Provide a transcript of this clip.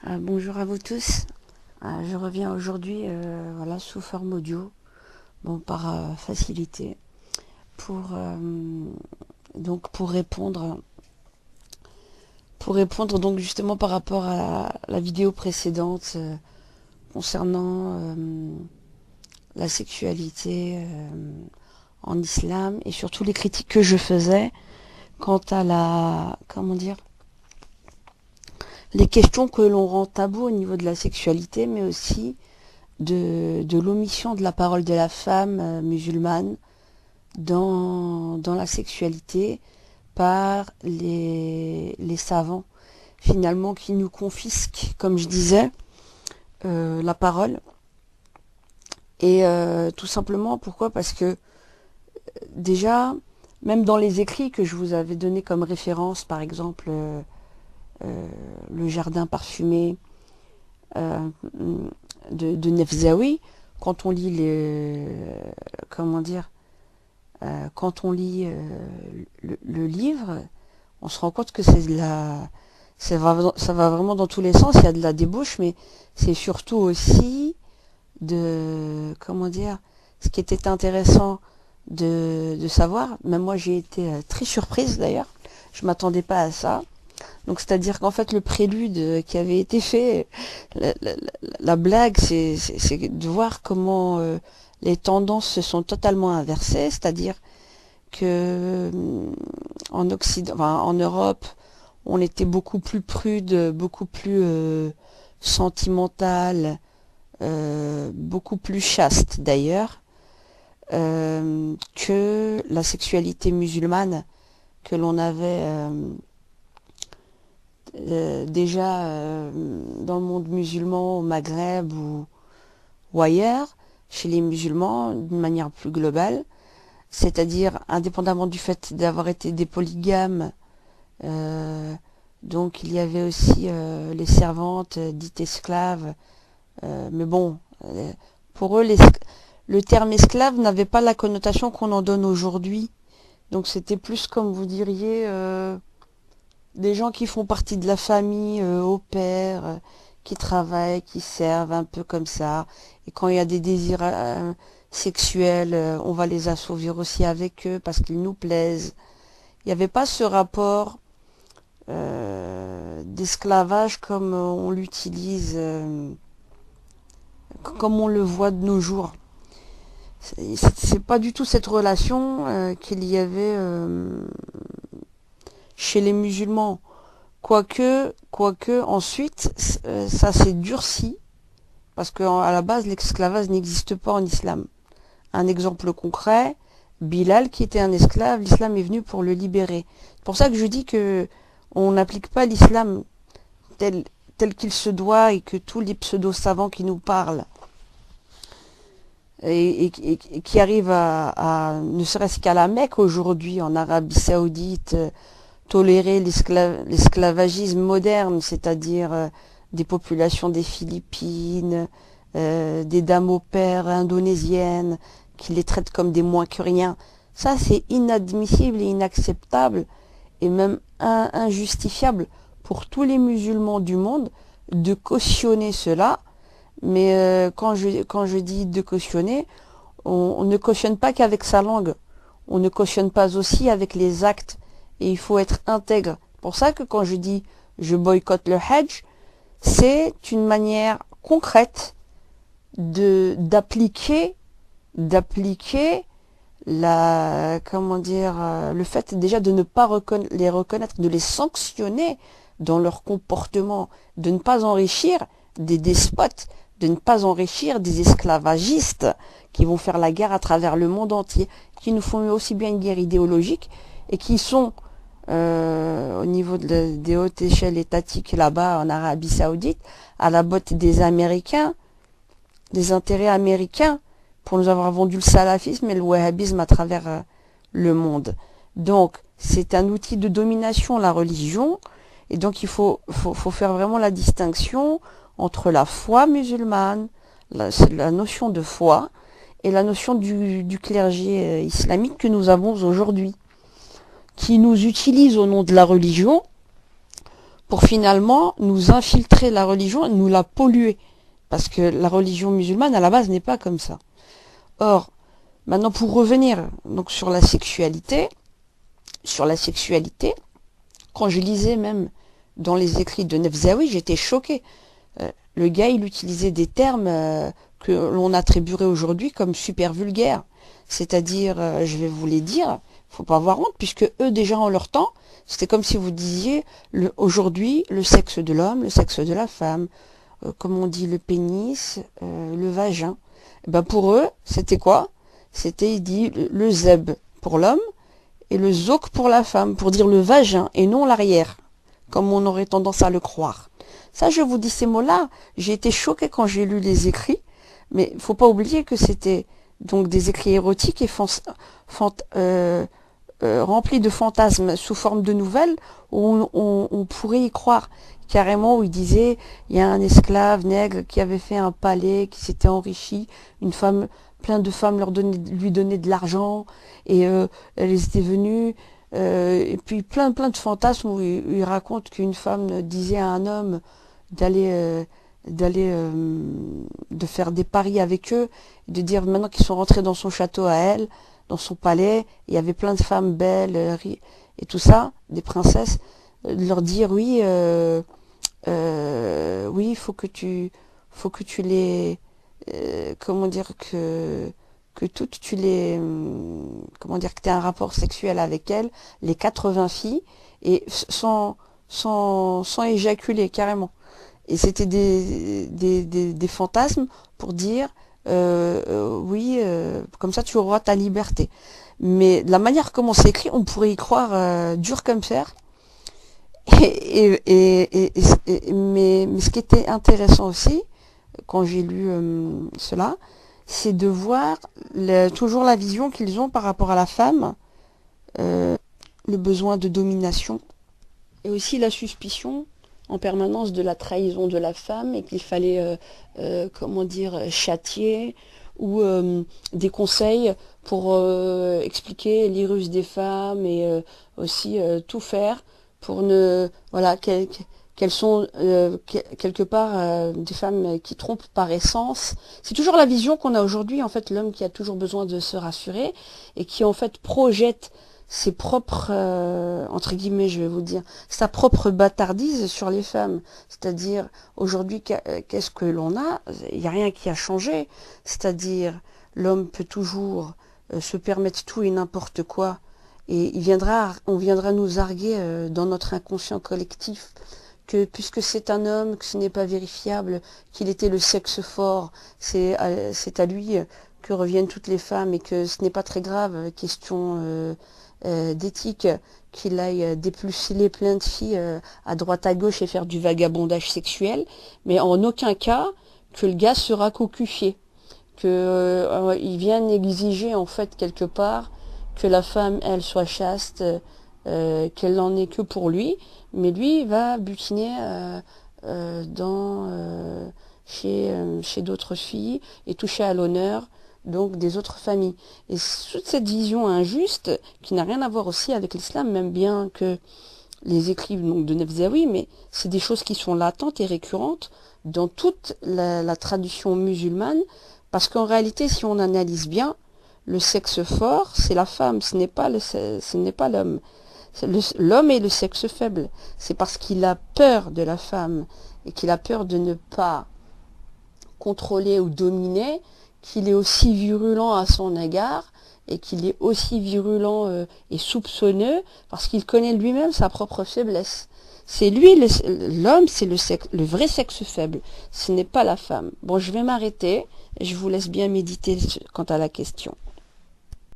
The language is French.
Bonjour à vous tous. Je reviens aujourd'hui voilà, sous forme audio, bon, par facilité, pour, donc pour répondre donc justement par rapport à la vidéo précédente concernant la sexualité en islam et surtout les critiques que je faisais quant à la, comment dire, les questions que l'on rend tabou au niveau de la sexualité, mais aussi de l'omission de la parole de la femme musulmane dans la sexualité par les savants, finalement, qui nous confisquent, comme je disais, la parole. Et tout simplement, pourquoi? Parce que déjà, même dans les écrits que je vous avais donnés comme référence, par exemple, le jardin parfumé euh, de Nefzaoui, quand on lit comment dire, quand on lit le livre, on se rend compte que ça va vraiment dans tous les sens. Il y a de la débauche, mais c'est surtout aussi comment dire, ce qui était intéressant de savoir. Même moi, j'ai été très surprise d'ailleurs. Je m'attendais pas à ça. Donc, c'est-à-dire qu'en fait, le prélude qui avait été fait, la blague, c'est de voir comment les tendances se sont totalement inversées. C'est-à-dire que en Occident, enfin, en Europe, on était beaucoup plus prude, beaucoup plus sentimental, beaucoup plus chaste d'ailleurs, que la sexualité musulmane que l'on avait déjà dans le monde musulman, au Maghreb ou ailleurs, chez les musulmans, d'une manière plus globale, c'est-à-dire indépendamment du fait d'avoir été des polygames, euh, donc il y avait aussi les servantes dites esclaves, mais bon, pour eux, le terme esclave n'avait pas la connotation qu'on en donne aujourd'hui, donc c'était plus comme vous diriez des gens qui font partie de la famille au père, qui travaillent, qui servent un peu comme ça. Et quand il y a des désirs sexuels, on va les assouvir aussi avec eux parce qu'ils nous plaisent. Il n'y avait pas ce rapport d'esclavage comme on l'utilise, comme on le voit de nos jours. C'est pas du tout cette relation qu'il y avait chez les musulmans. Quoique ensuite, ça s'est durci, parce qu'à la base, l'esclavage n'existe pas en islam. Un exemple concret, Bilal, qui était un esclave, l'islam est venu pour le libérer. C'est pour ça que je dis que on n'applique pas l'islam tel qu'il se doit et que tous les pseudo-savants qui nous parlent et qui arrivent ne serait-ce qu'à la Mecque aujourd'hui, en Arabie Saoudite, tolérer l'esclavagisme moderne, c'est-à-dire des populations des Philippines, des dames au pair indonésiennes, qui les traitent comme des moins que rien. Ça, c'est inadmissible et inacceptable, et même injustifiable pour tous les musulmans du monde de cautionner cela. Mais quand je dis de cautionner, on ne cautionne pas qu'avec sa langue. On ne cautionne pas aussi avec les actes. Et il faut être intègre. C'est pour ça que quand je dis je boycotte le Hajj, c'est une manière concrète d'appliquer comment dire, le fait déjà de ne pas les reconnaître, de les sanctionner dans leur comportement, de ne pas enrichir des despotes, de ne pas enrichir des esclavagistes qui vont faire la guerre à travers le monde entier, qui nous font aussi bien une guerre idéologique et qui sont au niveau des hautes échelles étatiques là-bas en Arabie Saoudite, à la botte des Américains, des intérêts américains, pour nous avoir vendu le salafisme et le wahhabisme à travers le monde. Donc, c'est un outil de domination, la religion, et donc il faut faire vraiment la distinction entre la foi musulmane, la notion de foi, et la notion du clergé islamique que nous avons aujourd'hui, qui nous utilise au nom de la religion pour finalement nous infiltrer la religion, nous la polluer. Parce que la religion musulmane, à la base, n'est pas comme ça. Or, maintenant, pour revenir donc sur la sexualité, quand je lisais même dans les écrits de Nefzaoui, j'étais choquée. Le gars, il utilisait des termes que l'on attribuerait aujourd'hui comme super vulgaires. C'est-à-dire, je vais vous les dire, faut pas avoir honte, puisque eux, déjà en leur temps, c'était comme si vous disiez aujourd'hui le sexe de l'homme, le sexe de la femme, comme on dit le pénis, le vagin. Et ben pour eux, c'était quoi? C'était, il dit, le zeb pour l'homme et le zouk pour la femme, pour dire le vagin et non l'arrière, comme on aurait tendance à le croire. Ça, je vous dis ces mots-là, j'ai été choquée quand j'ai lu les écrits, mais il faut pas oublier que c'était donc des écrits érotiques et remplis de fantasmes sous forme de nouvelles, où on pourrait y croire carrément, où il disait, il y a un esclave nègre qui avait fait un palais, qui s'était enrichi, plein de femmes lui donnaient de l'argent, et elles étaient venues, et puis plein de fantasmes où il raconte qu'une femme disait à un homme de faire des paris avec eux, de dire maintenant qu'ils sont rentrés dans son château à elle, dans son palais, il y avait plein de femmes belles et tout ça, des princesses, de leur dire oui, oui, il faut que tu les, comment dire que toutes tu les, comment dire que tu aies un rapport sexuel avec elles, les 80 filles, et sans éjaculer carrément. Et c'était des fantasmes pour dire oui, comme ça tu auras ta liberté. Mais de la manière comme on s'écrit, on pourrait y croire dur comme fer. Mais ce qui était intéressant aussi, quand j'ai lu cela, c'est de voir toujours la vision qu'ils ont par rapport à la femme, le besoin de domination, et aussi la suspicion en permanence de la trahison de la femme, et qu'il fallait, comment dire, châtier, ou des conseils pour expliquer les ruses des femmes, et aussi tout faire pour ne, voilà, qu'elles sont quelque part des femmes qui trompent par essence. C'est toujours la vision qu'on a aujourd'hui, en fait, l'homme qui a toujours besoin de se rassurer et qui en fait projette ses propres, entre guillemets, je vais vous dire, sa propre bâtardise sur les femmes. C'est-à-dire, aujourd'hui, qu'est-ce que l'on a? Il n'y a rien qui a changé. C'est-à-dire, l'homme peut toujours se permettre tout et n'importe quoi. Et on viendra nous arguer dans notre inconscient collectif que puisque c'est un homme, que ce n'est pas vérifiable, qu'il était le sexe fort, c'est à lui que reviennent toutes les femmes, et que ce n'est pas très grave, question d'éthique, qu'il aille dépuceler plein de filles à droite à gauche et faire du vagabondage sexuel, mais en aucun cas que le gars sera cocufié, que il vienne exiger en fait quelque part que la femme, elle, soit chaste, qu'elle n'en ait que pour lui, mais lui il va butiner chez d'autres filles et toucher à l'honneur donc des autres familles. Et toute cette vision injuste, qui n'a rien à voir aussi avec l'islam, même bien que les écrits donc, de Nefzaoui, mais c'est des choses qui sont latentes et récurrentes dans toute la tradition musulmane, parce qu'en réalité, si on analyse bien, le sexe fort, c'est la femme, ce n'est pas l'homme. L'homme est le sexe faible. C'est parce qu'il a peur de la femme et qu'il a peur de ne pas contrôler ou dominer, qu'il est aussi virulent à son égard, et qu'il est aussi virulent et soupçonneux, parce qu'il connaît lui-même sa propre faiblesse. C'est lui, l'homme, c'est le vrai sexe faible. Ce n'est pas la femme. Bon, je vais m'arrêter. Je vous laisse bien méditer quant à la question.